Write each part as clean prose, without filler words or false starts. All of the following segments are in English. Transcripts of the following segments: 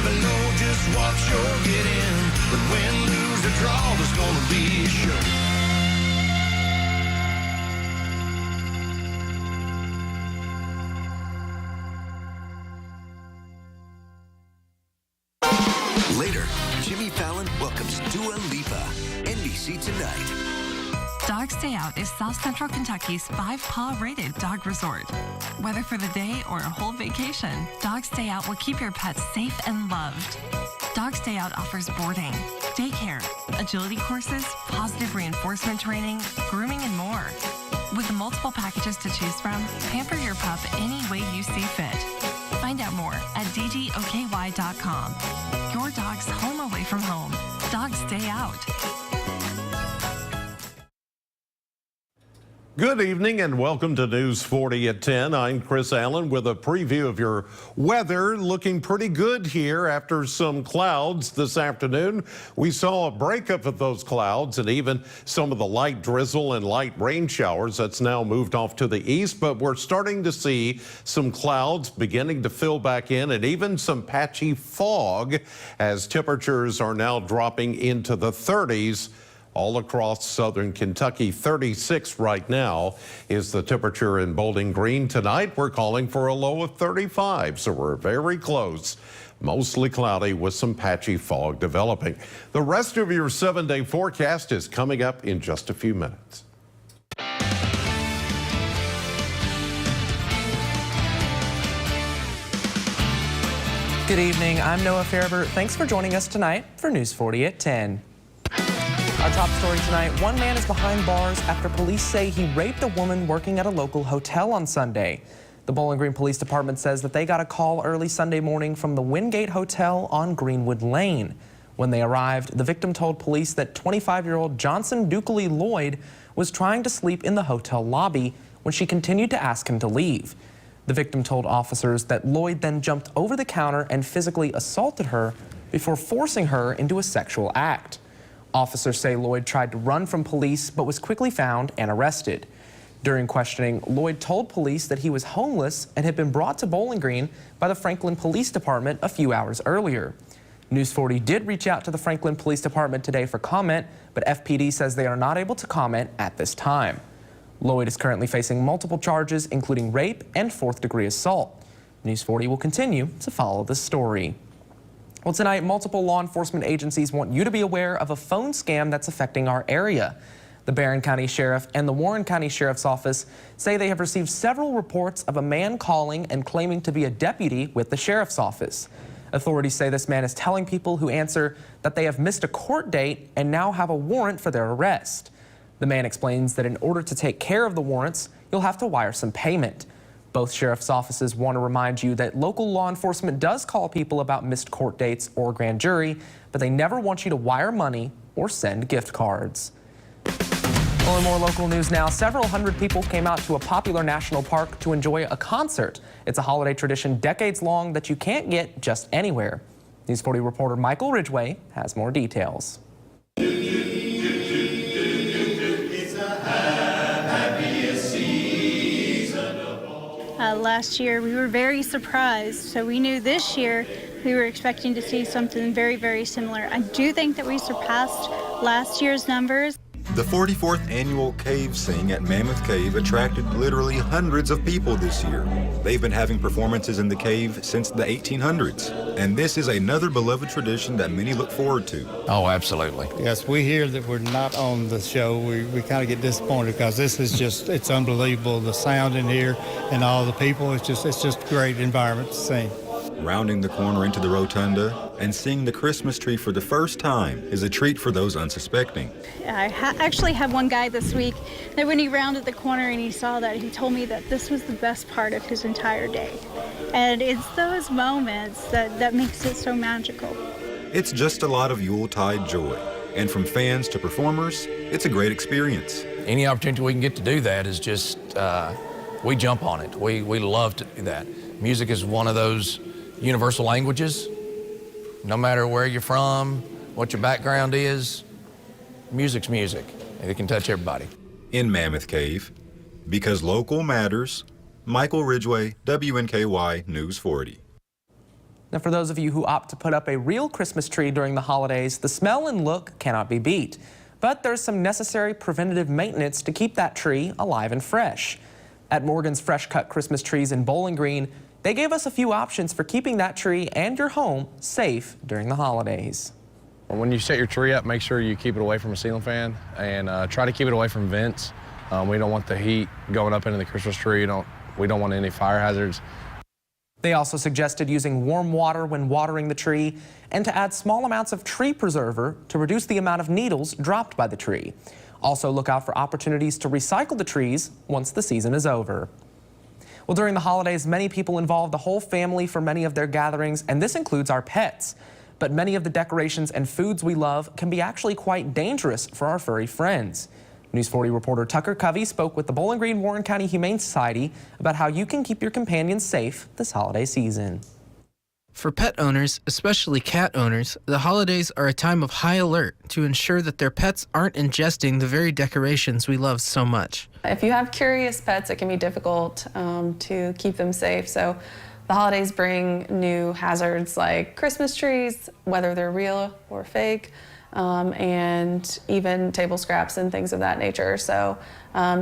never know just what you're getting. But win, lose, or draw, there's gonna be a show. Later, Jimmy Fallon welcomes Dua Lipa. NBC Tonight. Dog's Day Out is South Central Kentucky's 5-paw rated dog resort. Whether for the day or a whole vacation, Dog's Day Out will keep your pets safe and loved. Dog's Day Out offers boarding, daycare, agility courses, positive reinforcement training, grooming, and more. With multiple packages to choose from, pamper your pup any way you see fit. Find out more at WNKY.com. Your dog's home away from home. Dog's Day Out. Good evening and welcome to News 40 at 10. I'm Chris Allen with a preview of your weather. Looking pretty good here after some clouds this afternoon. We saw a breakup of those clouds and even some of the light drizzle and light rain showers that's now moved off to the east, but we're starting to see some clouds beginning to fill back in and even some patchy fog as temperatures are now dropping into the 30s. All across southern Kentucky. 36 right now is the temperature in Bowling Green. Tonight we're calling for a low of 35, so we're very close. Mostly cloudy with some patchy fog developing. The rest of your 7-day forecast is coming up in just a few minutes. Good evening, I'm Noah Farabert. Thanks for joining us tonight for News 40 at 10. Our top story tonight, one man is behind bars after police say he raped a woman working at a local hotel on Sunday. The Bowling Green Police Department says that they got a call early Sunday morning from the Wingate Hotel on Greenwood Lane. When they arrived, the victim told police that 25-year-old Johnson Dukley Lloyd was trying to sleep in the hotel lobby when she continued to ask him to leave. The victim told officers that Lloyd then jumped over the counter and physically assaulted her before forcing her into a sexual act. Officers say Lloyd tried to run from police but was quickly found and arrested. During questioning, Lloyd told police that he was homeless and had been brought to Bowling Green by the Franklin Police Department a few hours earlier. News 40 did reach out to the Franklin Police Department today for comment, but FPD says they are not able to comment at this time. Lloyd is currently facing multiple charges, including rape and 4th-degree assault. News 40 will continue to follow this story. Well, tonight, multiple law enforcement agencies want you to be aware of a phone scam that's affecting our area. The Barron County Sheriff and the Warren County Sheriff's Office say they have received several reports of a man calling and claiming to be a deputy with the Sheriff's Office. Authorities say this man is telling people who answer that they have missed a court date and now have a warrant for their arrest. The man explains that in order to take care of the warrants, you'll have to wire some payment. Both sheriff's offices want to remind you that local law enforcement does call people about missed court dates or grand jury, but they never want you to wire money or send gift cards. Well, in more local news now, several hundred people came out to a popular national park to enjoy a concert. It's a holiday tradition decades long that you can't get just anywhere. News 40 reporter Michael Ridgway has more details. Last year we were very surprised, so we knew this year we were expecting to see something very, very similar. I do think that we surpassed last year's numbers. The 44th annual Cave Sing at Mammoth Cave attracted literally hundreds of people this year. They've been having performances in the cave since the 1800s, and this is another beloved tradition that many look forward to. Oh, absolutely. Yes, we hear that we're not on the show. We kind of get disappointed because this is just, it's unbelievable. The sound in here and all the people, it's just a great environment to sing. Rounding the corner into the rotunda and seeing the Christmas tree for the first time is a treat for those unsuspecting. I actually had one guy this week that when he rounded the corner and he saw that, he told me that this was the best part of his entire day. And it's those moments that makes it so magical. It's just a lot of Yuletide joy. And from fans to performers, it's a great experience. Any opportunity we can get to do that is just, we jump on it. We love to do that. Music is one of those universal languages. No matter where you're from, what your background is, music's music. It can touch everybody. In Mammoth Cave, because local matters, Michael Ridgway, WNKY News 40. Now, for those of you who opt to put up a real Christmas tree during the holidays, the smell and look cannot be beat. But there's some necessary preventative maintenance to keep that tree alive and fresh. At Morgan's Fresh Cut Christmas Trees in Bowling Green, they gave us a few options for keeping that tree and your home safe during the holidays. When you set your tree up, make sure you keep it away from a ceiling fan and try to keep it away from vents. We don't want the heat going up into the Christmas tree. We don't want any fire hazards. They also suggested using warm water when watering the tree and to add small amounts of tree preserver to reduce the amount of needles dropped by the tree. Also look out for opportunities to recycle the trees once the season is over. Well, during the holidays, many people involve the whole family for many of their gatherings, and this includes our pets. But many of the decorations and foods we love can be actually quite dangerous for our furry friends. News 40 reporter Tucker Covey spoke with the Bowling Green Warren County Humane Society about how you can keep your companions safe this holiday season. For pet owners, especially cat owners, the holidays are a time of high alert to ensure that their pets aren't ingesting the very decorations we love so much. If you have curious pets, it can be difficult to keep them safe. So the holidays bring new hazards like Christmas trees, whether they're real or fake, and even table scraps and things of that nature. So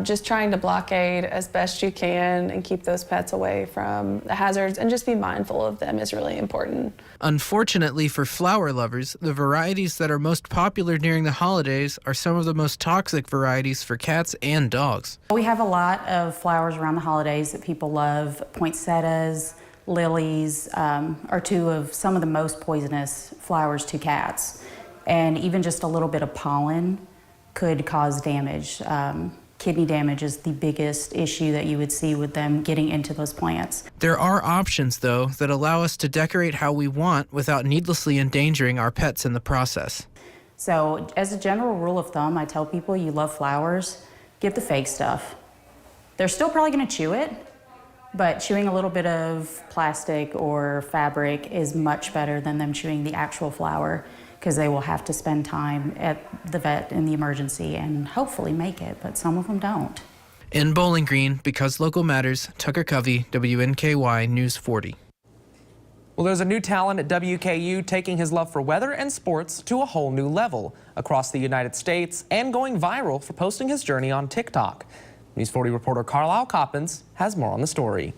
just trying to blockade as best you can and keep those pets away from the hazards and just be mindful of them is really important. Unfortunately for flower lovers, the varieties that are most popular during the holidays are some of the most toxic varieties for cats and dogs. We have a lot of flowers around the holidays that people love. Poinsettias, lilies are two of some of the most poisonous flowers to cats. And even just a little bit of pollen could cause damage. Kidney damage is the biggest issue that you would see with them getting into those plants. There are options, though, that allow us to decorate how we want without needlessly endangering our pets in the process. So as a general rule of thumb, I tell people you love flowers, get the fake stuff. They're still probably gonna chew it, but chewing a little bit of plastic or fabric is much better than them chewing the actual flower, because they will have to spend time at the vet in the emergency and hopefully make it, but some of them don't. In Bowling Green, because local matters, Tucker Covey, WNKY News 40. Well, there's a new talent at WKU taking his love for weather and sports to a whole new level across the United States and going viral for posting his journey on TikTok. News 40 reporter Carlisle Coppins has more on the story.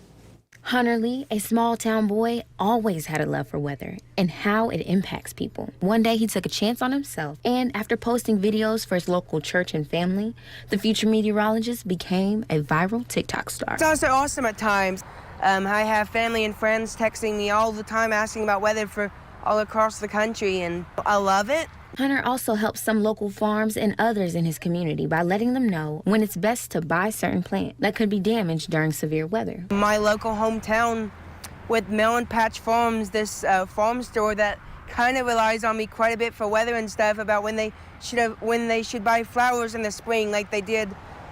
Hunter Lee, a small-town boy, always had a love for weather and how it impacts people. One day, he took a chance on himself, and after posting videos for his local church and family, the future meteorologist became a viral TikTok star. It's also awesome at times. I have family and friends texting me all the time asking about weather for all across the country, and I love it. Hunter also helps some local farms and others in his community by letting them know when it's best to buy certain plants that could be damaged during severe weather. My local hometown with Melon Patch Farms, this farm store that kind of relies on me quite a bit for weather and stuff about when they should buy flowers in the spring like they did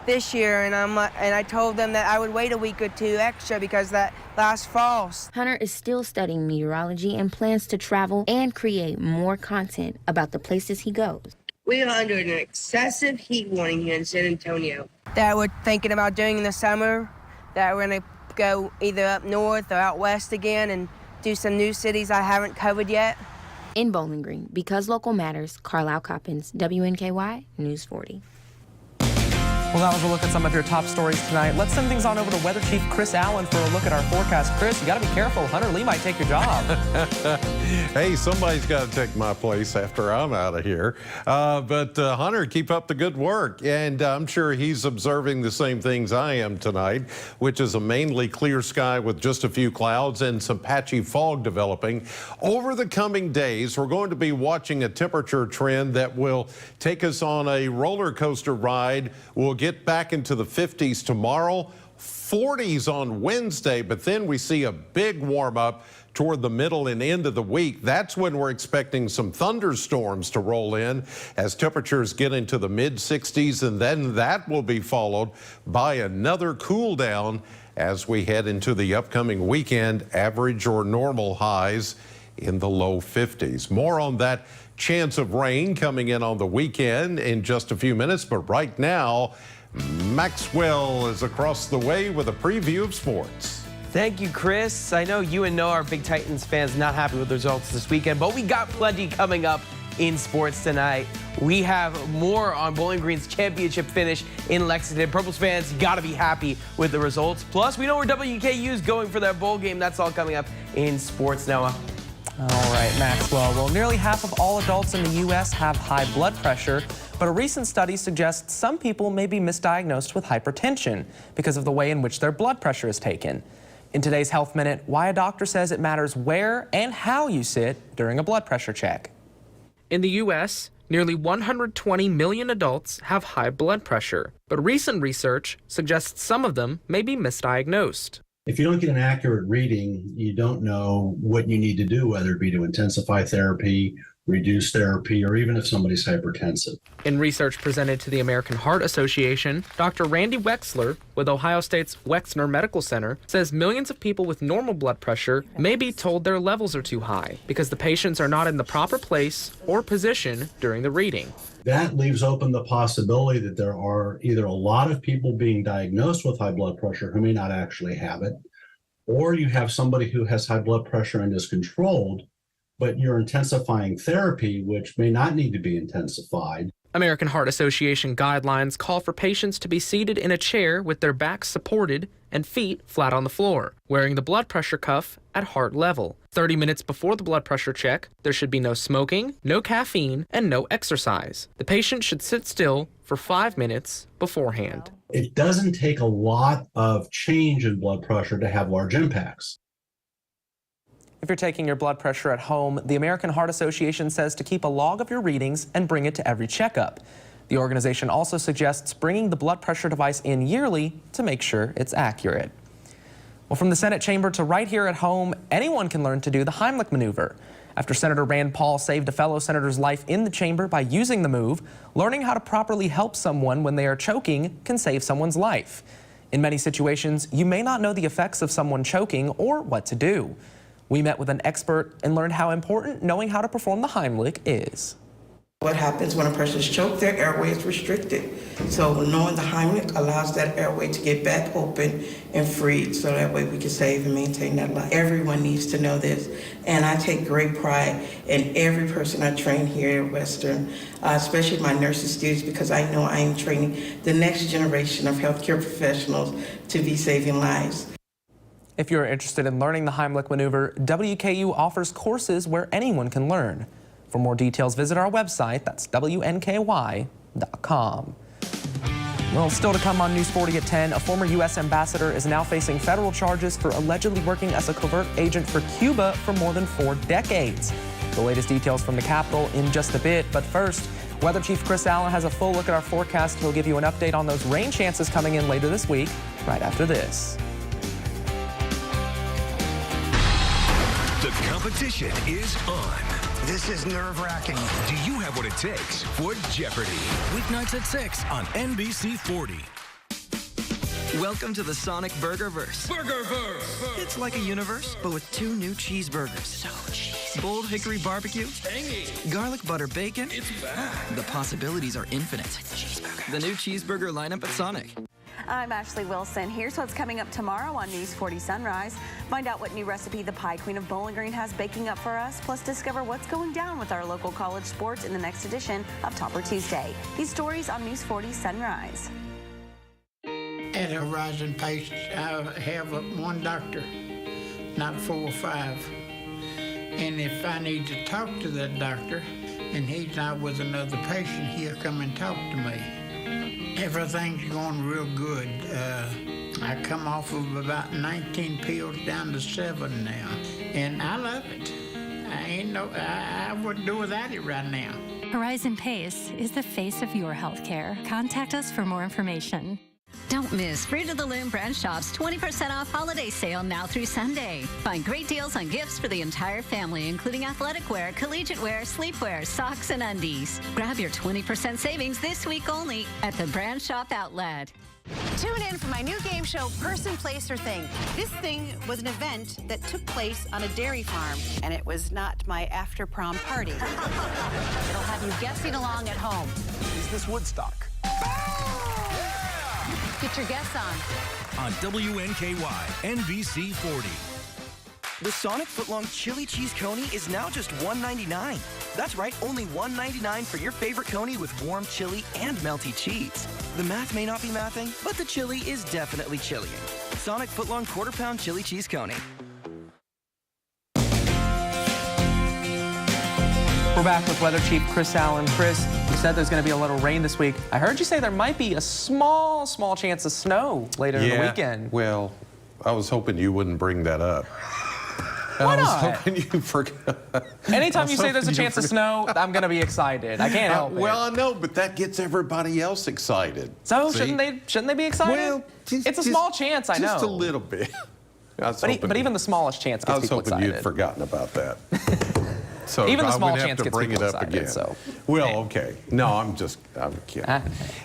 this year, and I told them that I would wait a week or two extra because that last fall. Hunter is still studying meteorology and plans to travel and create more content about the places he goes. We are under an excessive heat warning here in San Antonio that we're thinking about doing in the summer, that we're going to go either up north or out west again and do some new cities I haven't covered yet. In Bowling Green, because local matters, Carlisle Coppins, WNKY News 40. Well, that was a look at some of your top stories tonight. Let's send things on over to Weather Chief Chris Allen for a look at our forecast. Chris, you got to be careful. Hunter Lee might take your job. Hey, somebody's got to take my place after I'm out of here. But Hunter, keep up the good work. And I'm sure he's observing the same things I am tonight, which is a mainly clear sky with just a few clouds and some patchy fog developing. Over the coming days, we're going to be watching a temperature trend that will take us on a roller coaster ride. We'll get back into the 50s tomorrow, 40s on Wednesday, but then we see a big warm up toward the middle and end of the week. That's when we're expecting some thunderstorms to roll in as temperatures get into the mid 60s, and then that will be followed by another cool down as we head into the upcoming weekend, average or normal highs in the low 50s. More on that chance of rain coming in on the weekend in just a few minutes, but right now, Maxwell is across the way with a preview of sports. Thank you, Chris. I know you and Noah are big Titans fans, not happy with the results this weekend, but we got plenty coming up in sports tonight. We have more on Bowling Green's championship finish in Lexington. Purples fans got to be happy with the results. Plus, we know where WNKY is going for their bowl game. That's all coming up in sports, Noah. All right, Maxwell. Well, nearly half of all adults in the U.S. have high blood pressure, but a recent study suggests some people may be misdiagnosed with hypertension because of the way in which their blood pressure is taken. In today's Health Minute, why a doctor says it matters where and how you sit during a blood pressure check. In the U.S., nearly 120 million adults have high blood pressure, but recent research suggests some of them may be misdiagnosed. If you don't get an accurate reading, you don't know what you need to do, whether it be to intensify therapy, reduce therapy, or even if somebody's hypertensive. In research presented to the American Heart Association, Dr. Randy Wexler with Ohio State's Wexner Medical Center says millions of people with normal blood pressure may be told their levels are too high because the patients are not in the proper place or position during the reading. That leaves open the possibility that there are either a lot of people being diagnosed with high blood pressure who may not actually have it, or you have somebody who has high blood pressure and is controlled, but you're intensifying therapy, which may not need to be intensified. American Heart Association guidelines call for patients to be seated in a chair with their backs supported and feet flat on the floor, wearing the blood pressure cuff at heart level. 30 minutes before the blood pressure check, there should be no smoking, no caffeine, and no exercise. The patient should sit still for 5 minutes beforehand. It doesn't take a lot of change in blood pressure to have large impacts. If you're taking your blood pressure at home, the American Heart Association says to keep a log of your readings and bring it to every checkup. The organization also suggests bringing the blood pressure device in yearly to make sure it's accurate. Well, from the Senate chamber to right here at home, anyone can learn to do the Heimlich maneuver. After Senator Rand Paul saved a fellow senator's life in the chamber by using the move, learning how to properly help someone when they are choking can save someone's life. In many situations, you may not know the effects of someone choking or what to do. We met with an expert and learned how important knowing how to perform the Heimlich is. What happens when a person is choked, their airway is restricted. So knowing the Heimlich allows that airway to get back open and freed, so that way we can save and maintain that life. Everyone needs to know this, and I take great pride in every person I train here at Western, especially my nursing students, because I know I am training the next generation of healthcare professionals to be saving lives. If you're interested in learning the Heimlich maneuver, WKU offers courses where anyone can learn. For more details, visit our website. That's WNKY.com. Well, still to come on News 40 at 10, a former U.S. ambassador is now facing federal charges for allegedly working as a covert agent for Cuba for more than 4 decades. The latest details from the Capitol in just a bit, but first, Weather Chief Chris Allen has a full look at our forecast. He'll give you an update on those rain chances coming in later this week, right after this. The competition is on. This is nerve-wracking. Do you have what it takes for Jeopardy? Weeknights at 6 on NBC 40. Welcome to the Sonic Burgerverse. Burgerverse! It's like a universe, but with 2 new cheeseburgers. So cheesy. Bold hickory barbecue. Tangy. Garlic butter bacon. It's back. The possibilities are infinite. Cheeseburger. The new cheeseburger lineup at Sonic. I'm Ashley Wilson. Here's what's coming up tomorrow on News 40 Sunrise. Find out what new recipe the Pie Queen of Bowling Green has baking up for us, plus discover what's going down with our local college sports in the next edition of Topper Tuesday. These stories on News 40 Sunrise. At Horizon Pace, I have one doctor, not 4 or 5. And if I need to talk to that doctor and he's not with another patient, he'll come and talk to me. Everything's going real good. I come off of about 19 pills down to 7 now, and I love it. I wouldn't do without it right now. Horizon Pace is the face of your healthcare. Contact us for more information. Don't miss Fruit of the Loom Brand Shop's 20% off holiday sale now through Sunday. Find great deals on gifts for the entire family, including athletic wear, collegiate wear, sleepwear, socks, and undies. Grab your 20% savings this week only at the Brand Shop Outlet. Tune in for my new game show, Person, Place, or Thing. This thing was an event that took place on a dairy farm, and it was not my after-prom party. It'll have you guessing along at home. Is this Woodstock? Get your guess on. on WNKY NBC 40. The Sonic Footlong Chili Cheese Coney is now just $1.99. That's right, only $1.99 for your favorite coney with warm chili and melty cheese. The math may not be mathing, but the chili is definitely chillying. Sonic Footlong Quarter Pound Chili Cheese Coney. We're back with Weather Chief Chris Allen. Chris, you said there's going to be a little rain this week. I heard you say there might be a small chance of snow later in the weekend. Well, I was hoping you wouldn't bring that up. Why I was not? hoping you forgot. Anytime you say there's a chance of snow, I'm going to be excited. I can't help it. Well, I know, but that gets everybody else excited. So See? shouldn't they be excited? Well, it's a small chance, I know. Just a little bit. But even the smallest chance gets people excited. I was hoping you'd forgotten about that. So even the small I would chance have to gets bring people it up excited, again. so. Well, okay. No, I'm kidding.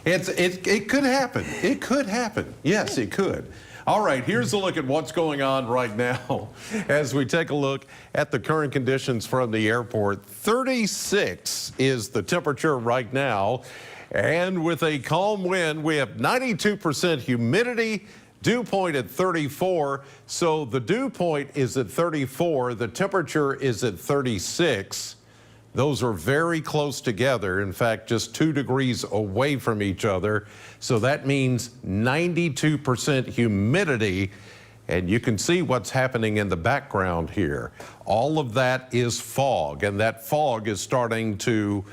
It could happen. It could happen. Yes, it could. All right, here's a look at what's going on right now as we take a look at the current conditions from the airport. 36 is the temperature right now, and with a calm wind, we have 92% humidity. Dew point at 34, so the dew point is at 34, the temperature is at 36. Those are very close together, in fact, just 2 degrees away from each other. So that means 92% humidity, and you can see what's happening in the background here. All of that is fog, and that fog is starting to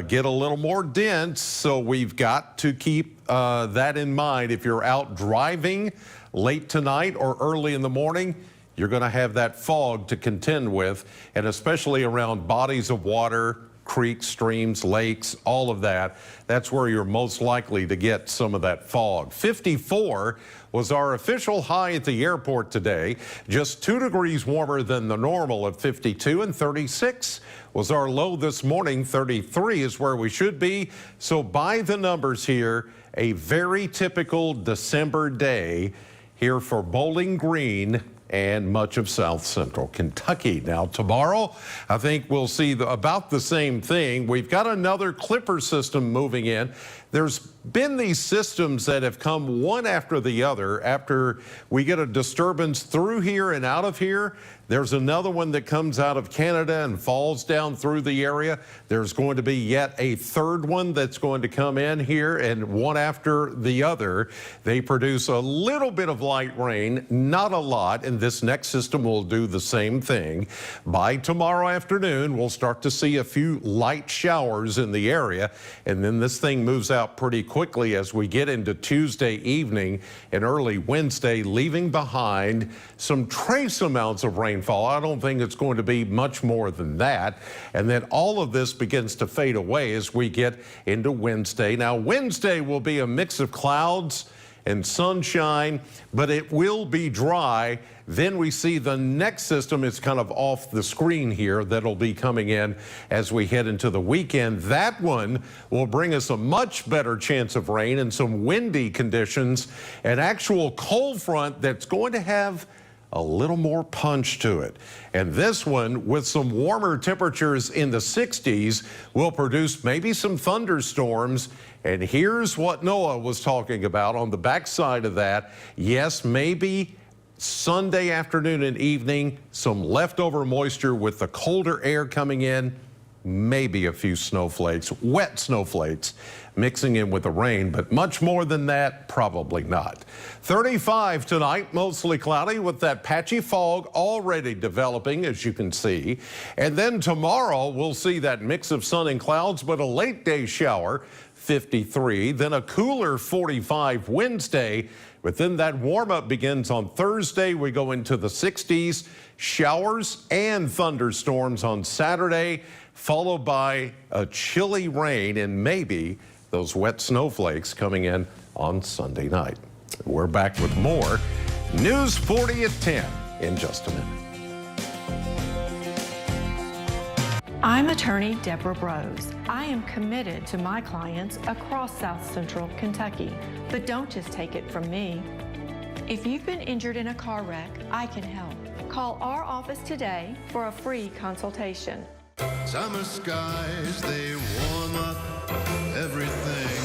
get a little more dense, so we've got to keep that in mind. If you're out driving late tonight or early in the morning, you're going to have that fog to contend with, and especially around bodies of water, creeks, streams, lakes, all of that. That's where you're most likely to get some of that fog. 54 was our official high at the airport today, just 2 degrees warmer than the normal of 52, and 36 was our low this morning. 33 is where we should be. So by the numbers here, a very typical December day here for Bowling Green and much of South Central Kentucky. Now tomorrow, I think we'll see about the same thing. We've got another clipper system moving in. There's been these systems that have come one after the other. After we get a disturbance through here and out of here, there's another one that comes out of Canada and falls down through the area. There's going to be yet a third one that's going to come in here, and one after the other. They produce a little bit of light rain, not a lot, and this next system will do the same thing. By tomorrow afternoon, we'll start to see a few light showers in the area, and then this thing moves out pretty quickly as we get into Tuesday evening and early Wednesday, leaving behind some trace amounts of rainfall. I don't think it's going to be much more than that. And then all of this begins to fade away as we get into Wednesday. Now, Wednesday will be a mix of clouds and sunshine, but it will be dry. Then we see the next system is kind of off the screen here that'll be coming in as we head into the weekend. That one will bring us a much better chance of rain and some windy conditions, an actual cold front that's going to have a little more punch to it. And this one, with some warmer temperatures in the 60s, will produce maybe some thunderstorms. And here's what Noah was talking about on the backside of that. Yes, maybe Sunday afternoon and evening, some leftover moisture with the colder air coming in, maybe a few snowflakes, wet snowflakes mixing in with the rain, but much more than that, probably not. 35 tonight, mostly cloudy with that patchy fog already developing, as you can see. And then tomorrow, we'll see that mix of sun and clouds, but a late day shower, 53, then a cooler 45 Wednesday. But then that warm-up begins on Thursday. We go into the 60s, showers and thunderstorms on Saturday, followed by a chilly rain and maybe those wet snowflakes coming in on Sunday night. We're back with more News 40 at 10 in just a minute. I'm attorney Deborah Brose. I am committed to my clients across South Central Kentucky. But don't just take it from me. If you've been injured in a car wreck, I can help. Call our office today for a free consultation. Summer skies, they warm up everything.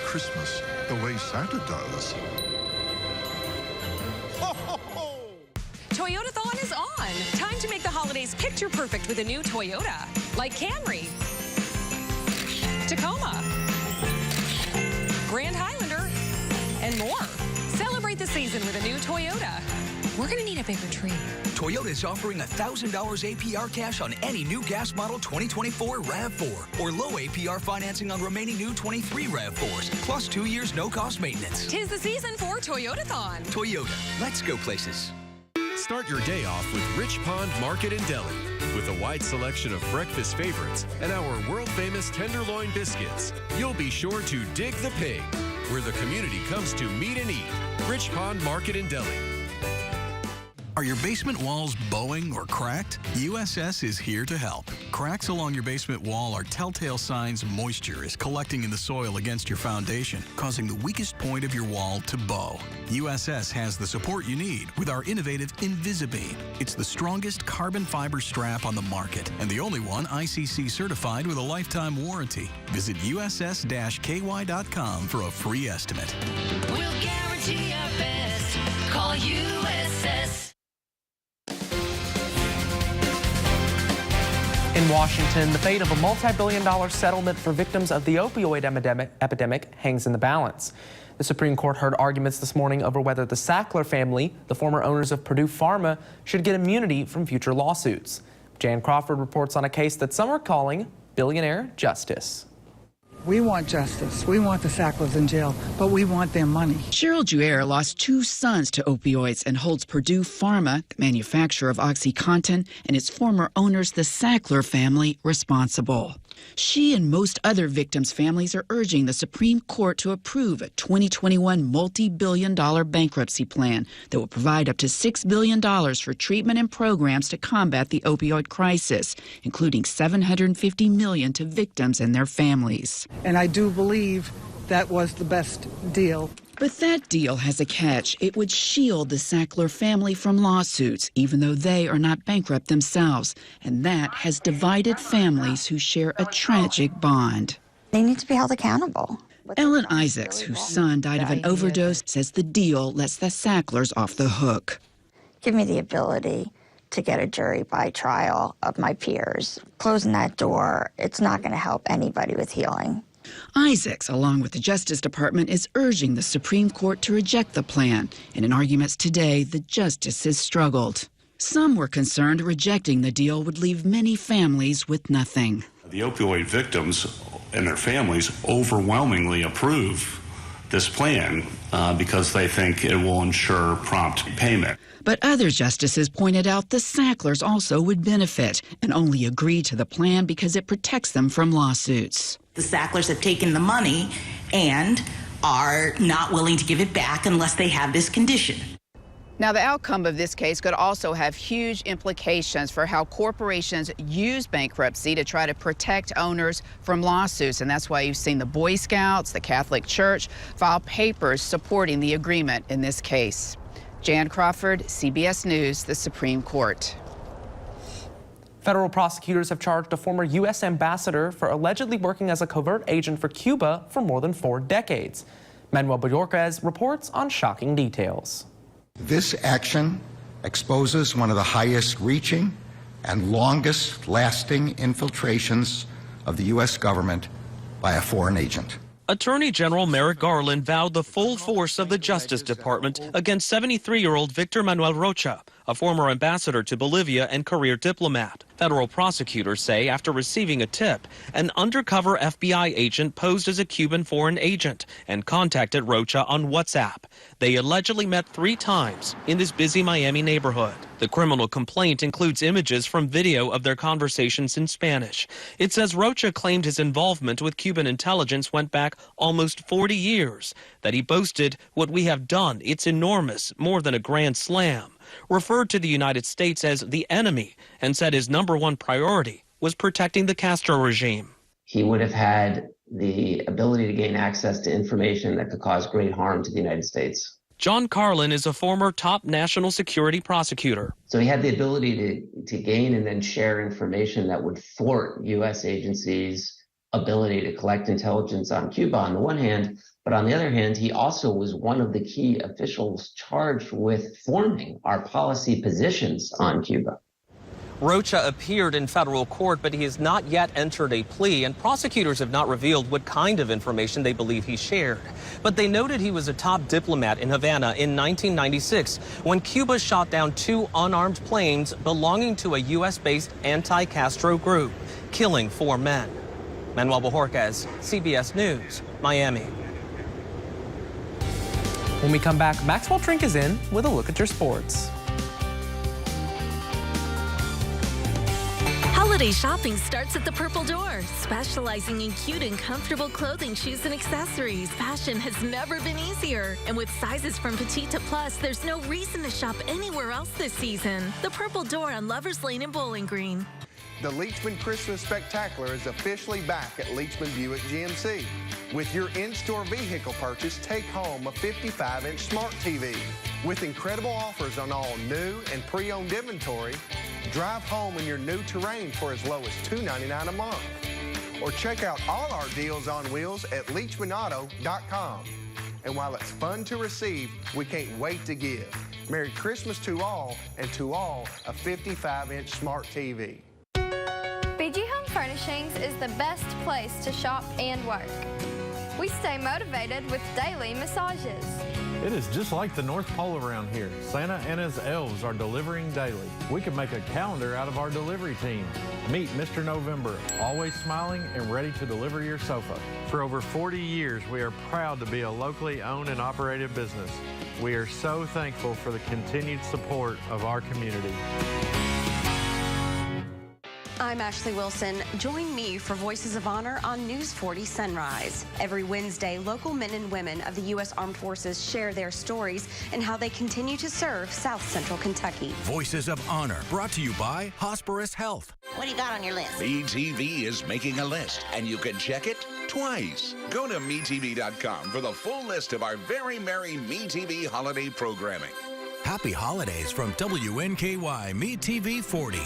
Christmas the way Santa does. Toyotathon is on. Time to make the holidays picture perfect with a new Toyota, like Camry, Tacoma, Grand Highlander, and more. Celebrate the season with a new Toyota. We're gonna need a bigger tree. Toyota is offering $1,000 APR cash on any new gas model 2024 RAV4 or low APR financing on remaining new 23 RAV4s, plus 2 years no-cost maintenance. 'Tis the season for Toyotathon. Toyota, let's go places. Start your day off with Rich Pond Market and Deli. With a wide selection of breakfast favorites and our world-famous tenderloin biscuits, you'll be sure to dig the pig, where the community comes to meet and eat. Rich Pond Market and Deli. Are your basement walls bowing or cracked? USS is here to help. Cracks along your basement wall are telltale signs moisture is collecting in the soil against your foundation, causing the weakest point of your wall to bow. USS has the support you need with our innovative Invisibeam. It's the strongest carbon fiber strap on the market and the only one ICC certified with a lifetime warranty. Visit uss-ky.com for a free estimate. We'll guarantee our best. Call USS. In Washington, the fate of a multi-billion-dollar settlement for victims of the opioid epidemic hangs in the balance. The Supreme Court heard arguments this morning over whether the Sackler family, the former owners of Purdue Pharma, should get immunity from future lawsuits. Jan Crawford reports on a case that some are calling billionaire justice. We want justice. We want the Sacklers in jail, but we want their money. Cheryl Juer lost 2 sons to opioids and holds Purdue Pharma, the manufacturer of OxyContin, and its former owners, the Sackler family, responsible. She and most other victims' families are urging the Supreme Court to approve a 2021 multi-billion-dollar bankruptcy plan that will provide up to $6 billion for treatment and programs to combat the opioid crisis, including $750 million to victims and their families. And I do believe that was the best deal. But that deal has a catch. It would shield the Sackler family from lawsuits, even though they are not bankrupt themselves. And that has divided families who share a tragic bond. They need to be held accountable. Ellen Isaacs, whose son died of an overdose, says the deal lets the Sacklers off the hook. Give me the ability to get a jury by trial of my peers. Closing that door, it's not going to help anybody with healing. Isaacs, along with the Justice Department, is urging the Supreme Court to reject the plan. And in arguments today, the justices struggled. Some were concerned rejecting the deal would leave many families with nothing. The opioid victims and their families overwhelmingly approve this plan because they think it will ensure prompt payment. But other justices pointed out the Sacklers also would benefit and only agreed to the plan because it protects them from lawsuits. The Sacklers have taken the money and are not willing to give it back unless they have this condition. Now, the outcome of this case could also have huge implications for how corporations use bankruptcy to try to protect owners from lawsuits. And that's why you've seen the Boy Scouts, the Catholic Church, file papers supporting the agreement in this case. Jan Crawford, CBS News, the Supreme Court. Federal prosecutors have charged a former U.S. ambassador for allegedly working as a covert agent for Cuba for more than 4 decades. Manuel Bojorquez reports on shocking details. This action exposes one of the highest reaching and longest lasting infiltrations of the U.S. government by a foreign agent. Attorney General Merrick Garland vowed the full force of the Justice Department against 73-year-old Victor Manuel Rocha, a former ambassador to Bolivia and career diplomat. Federal prosecutors say after receiving a tip, an undercover FBI agent posed as a Cuban foreign agent and contacted Rocha on WhatsApp. They allegedly met 3 times in this busy Miami neighborhood. The criminal complaint includes images from video of their conversations in Spanish. It says Rocha claimed his involvement with Cuban intelligence went back almost 40 years, that he boasted, "What we have done, it's enormous, more than a grand slam," referred to the United States as the enemy, and said his #1 priority was protecting the Castro regime. He would have had the ability to gain access to information that could cause great harm to the United States. John Carlin is a former top national security prosecutor. So he had the ability to gain and then share information that would thwart U.S. agencies' ability to collect intelligence on Cuba on the one hand, But on the other hand, he also was one of the key officials charged with forming our policy positions on Cuba. Rocha appeared in federal court, but he has not yet entered a plea, and prosecutors have not revealed what kind of information they believe he shared. But they noted he was a top diplomat in Havana in 1996 when Cuba shot down 2 unarmed planes belonging to a U.S.-based anti-Castro group, killing 4 men. Manuel Bojorquez, CBS News, Miami. When we come back, Maxwell Trink is in with a look at your sports. Holiday shopping starts at the Purple Door, specializing in cute and comfortable clothing, shoes, and accessories. Fashion has never been easier. And with sizes from petite to plus, there's no reason to shop anywhere else this season. The Purple Door on Lovers Lane and Bowling Green. The Leachman Christmas Spectacular is officially back at Leachman Buick GMC. With your in-store vehicle purchase, take home a 55-inch smart TV. With incredible offers on all new and pre-owned inventory, drive home in your new Terrain for as low as $299 a month. Or check out all our deals on wheels at LeachmanAuto.com. And while it's fun to receive, we can't wait to give. Merry Christmas to all, and to all, a 55-inch smart TV. BG Home Furnishings is the best place to shop and work. We stay motivated with daily massages. It is just like the North Pole around here. Santa and his elves are delivering daily. We can make a calendar out of our delivery team. Meet Mr. November, always smiling and ready to deliver your sofa. For over 40 years, we are proud to be a locally owned and operated business. We are so thankful for the continued support of our community. I'm Ashley Wilson. Join me for Voices of Honor on News 40 Sunrise. Every Wednesday, local men and women of the U.S. Armed Forces share their stories and how they continue to serve South Central Kentucky. Voices of Honor, brought to you by Hosperis Health. What do you got on your list? MeTV is making a list, and you can check it twice. Go to MeTV.com for the full list of our very merry MeTV holiday programming. Happy holidays from WNKY MeTV 40.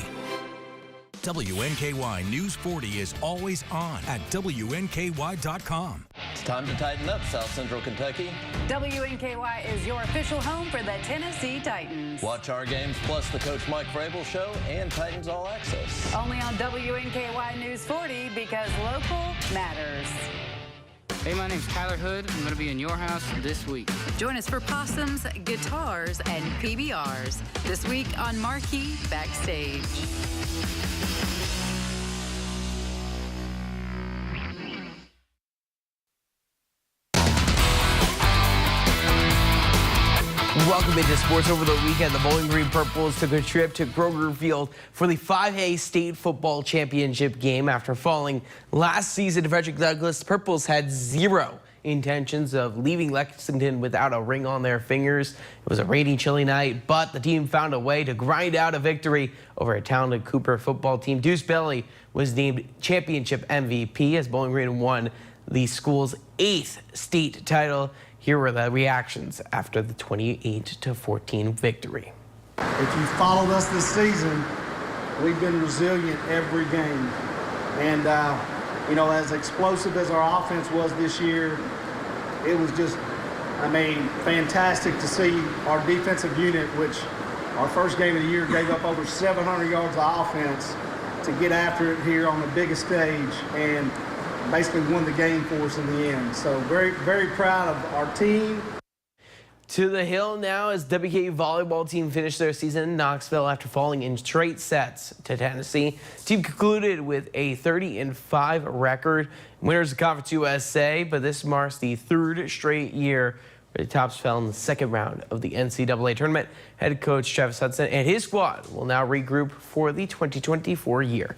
WNKY News 40 is always on at WNKY.com. It's time to tighten up, South Central Kentucky. WNKY is your official home for the Tennessee Titans. Watch our games plus the Coach Mike Vrabel Show and Titans All Access. Only on WNKY News 40 because local matters. Hey, my name's Tyler Hood. I'm going to be in your house this week. Join us for possums, guitars, and PBRs this week on Marquee Backstage. Welcome into sports. Over the weekend, the Bowling Green Purples took a trip to Kroger Field for the 5A State Football Championship game. After falling last season to Frederick Douglass, the Purples had zero intentions of leaving Lexington without a ring on their fingers. It was a rainy, chilly night, but the team found a way to grind out a victory over a talented Cooper football team. Deuce Bailey was named championship MVP as Bowling Green won the school's 8th state title. Here were the reactions after the 28-14 victory. If you followed us this season, we've been resilient every game. And, you know, as explosive as our offense was this year, it was just, fantastic to see our defensive unit, which our first game of the year gave up over 700 yards of offense, to get after it here on the biggest stage and basically won the game for us in the end. So very, very proud of our team. To the hill now as WKU volleyball team finished their season in Knoxville after falling in straight sets to Tennessee. The team concluded with a 30-5 record. Winners of Conference USA, but this marks the 3rd straight year where the Tops fell in the 2nd round of the NCAA tournament. Head coach Travis Hudson and his squad will now regroup for the 2024 year.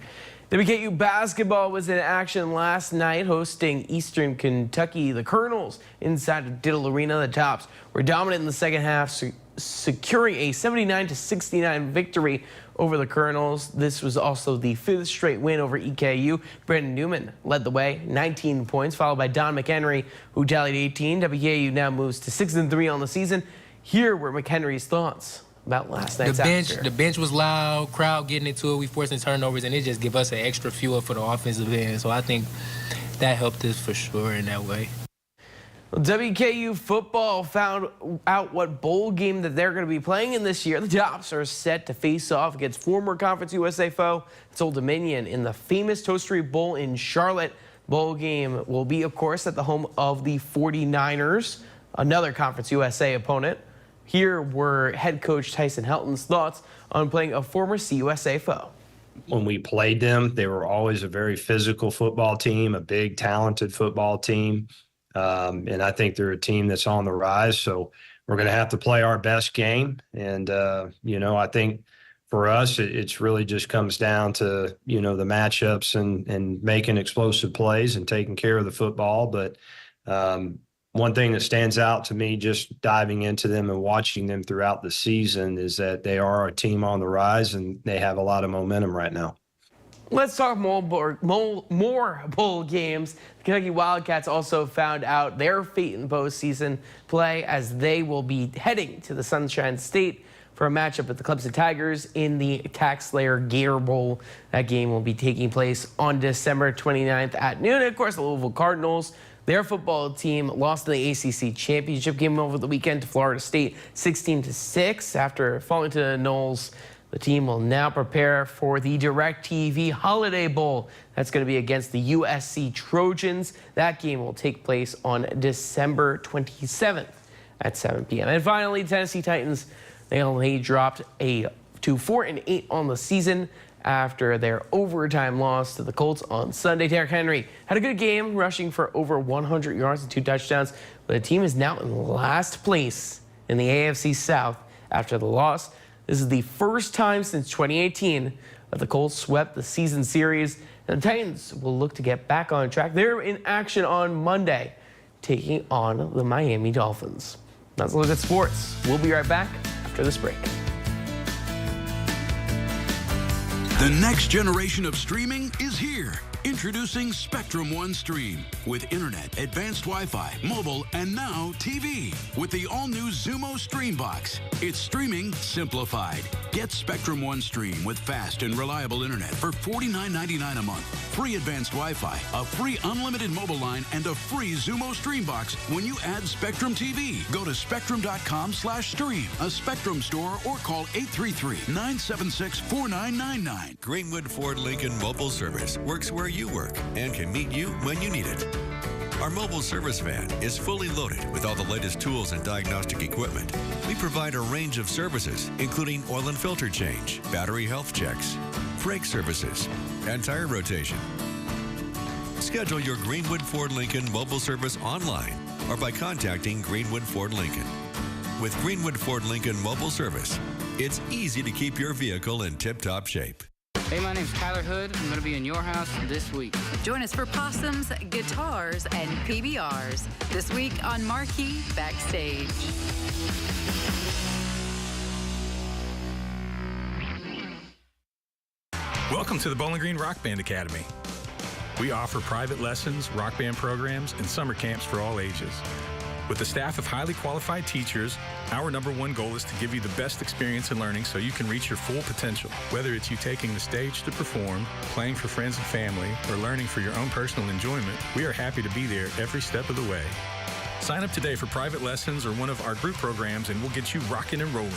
WKU basketball was in action last night, hosting Eastern Kentucky. The Colonels inside Diddle Arena. The Tops were dominant in the second half, securing a 79-69 victory over the Colonels. This was also the 5th straight win over EKU. Brandon Newman led the way, 19 points, followed by Don McHenry, who tallied 18. WKU now moves to 6-3 on the season. Here were McHenry's thoughts about last night's The bench was loud, crowd getting into it. We forcing turnovers, and it just give us an extra fuel for the offensive end. So I think that helped us for sure in that way. WKU football found out what bowl game that they're going to be playing in this year. The Tops are set to face off against former Conference USA foe, it's Old Dominion, in the famous Toastery Bowl in Charlotte. Bowl game will be, of course, at the home of the 49ers, another Conference USA opponent. Here were head coach Tyson Helton's thoughts on playing a former CUSA foe. When we played them, they were always a very physical football team, a big, talented football team. And I think they're a team that's on the rise. So we're going to have to play our best game. And, I think for us, it's really just comes down to, the matchups and making explosive plays and taking care of the football. But one thing that stands out to me just diving into them and watching them throughout the season is that they are a team on the rise and they have a lot of momentum right now. Let's talk more bowl games. The Kentucky Wildcats also found out their fate in postseason play as they will be heading to the Sunshine State for a matchup with the Clemson Tigers in the TaxSlayer Gator Bowl. That game will be taking place on December 29th at noon. And of course, the Louisville Cardinals, their football team lost in the ACC championship game over the weekend to Florida State 16-6 after falling to the Knowles. The team will now prepare for the DirecTV Holiday Bowl. That's going to be against the USC Trojans. That game will take place on December 27th at 7 p.m. And finally, Tennessee Titans, they only dropped to 4-8 on the season after their overtime loss to the Colts on Sunday. Derrick Henry had a good game, rushing for over 100 yards and 2 touchdowns, but the team is now in last place in the AFC South after the loss. This is the first time since 2018 that the Colts swept the season series, and the Titans will look to get back on track. They're in action on Monday, taking on the Miami Dolphins. Let's look at sports. We'll be right back after this break. The next generation of streaming is here. Introducing Spectrum One Stream with internet, advanced Wi-Fi, mobile, and now TV with the all-new Xumo Stream Box. It's streaming simplified. Get Spectrum One Stream with fast and reliable internet for $49.99 a month, free advanced Wi-Fi, a free unlimited mobile line, and a free Xumo Stream Box when you add Spectrum TV. Go to spectrum.com/stream, a Spectrum store, or call 833-976-4999. Greenwood Ford Lincoln Mobile Service works where you work and can meet you when you need it. Our mobile service van is fully loaded with all the latest tools and diagnostic equipment. We provide a range of services, including oil and filter change, battery health checks, brake services, and tire rotation. Schedule your Greenwood Ford Lincoln mobile service online or by contacting Greenwood Ford Lincoln. With Greenwood Ford Lincoln mobile service, it's easy to keep your vehicle in tip-top shape. Hey, my name's Tyler Hood. I'm going to be in your house this week. Join us for possums, guitars, and PBRs this week on Marquee Backstage. Welcome to the Bowling Green Rock Band Academy. We offer private lessons, rock band programs, and summer camps for all ages. With a staff of highly qualified teachers, our #1 goal is to give you the best experience in learning so you can reach your full potential. Whether it's you taking the stage to perform, playing for friends and family, or learning for your own personal enjoyment, we are happy to be there every step of the way. Sign up today for private lessons or one of our group programs and we'll get you rocking and rolling.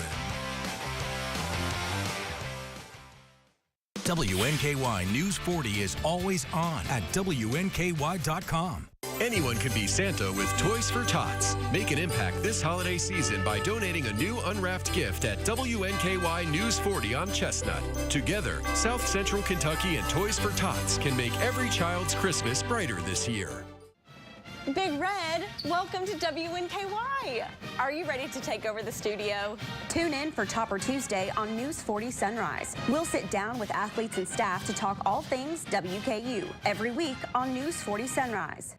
WNKY News 40 is always on at WNKY.com. Anyone can be Santa with Toys for Tots. Make an impact this holiday season by donating a new unwrapped gift at WNKY News 40 on Chestnut. Together, South Central Kentucky and Toys for Tots can make every child's Christmas brighter this year. Big Red, welcome to WNKY. Are you ready to take over the studio? Tune in for Topper Tuesday on News 40 Sunrise. We'll sit down with athletes and staff to talk all things WKU every week on News 40 Sunrise.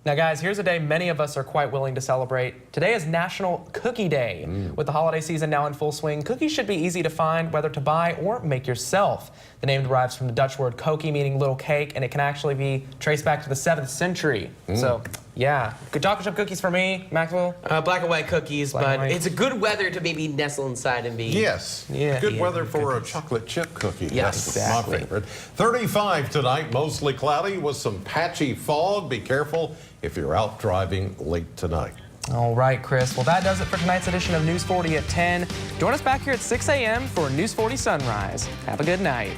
Now, guys, here's a day many of us are quite willing to celebrate. Today is National Cookie Day. With the holiday season now in full swing, cookies should be easy to find, whether to buy or make yourself. The name derives from the Dutch word kokie, meaning little cake, and it can actually be traced back to the 7th century. So Yeah. Good chocolate chip cookies for me, Maxwell. Black and white cookies, but it's a good weather to maybe nestle inside and be. Yes. Yeah. Good weather for a chocolate chip cookie. Yes, That's exactly. my favorite. 35 tonight, mostly cloudy with some patchy fog. Be careful if you're out driving late tonight. All right, Chris. Well, that does it for tonight's edition of News 40 at 10. Join us back here at 6 a.m. for News 40 Sunrise. Have a good night.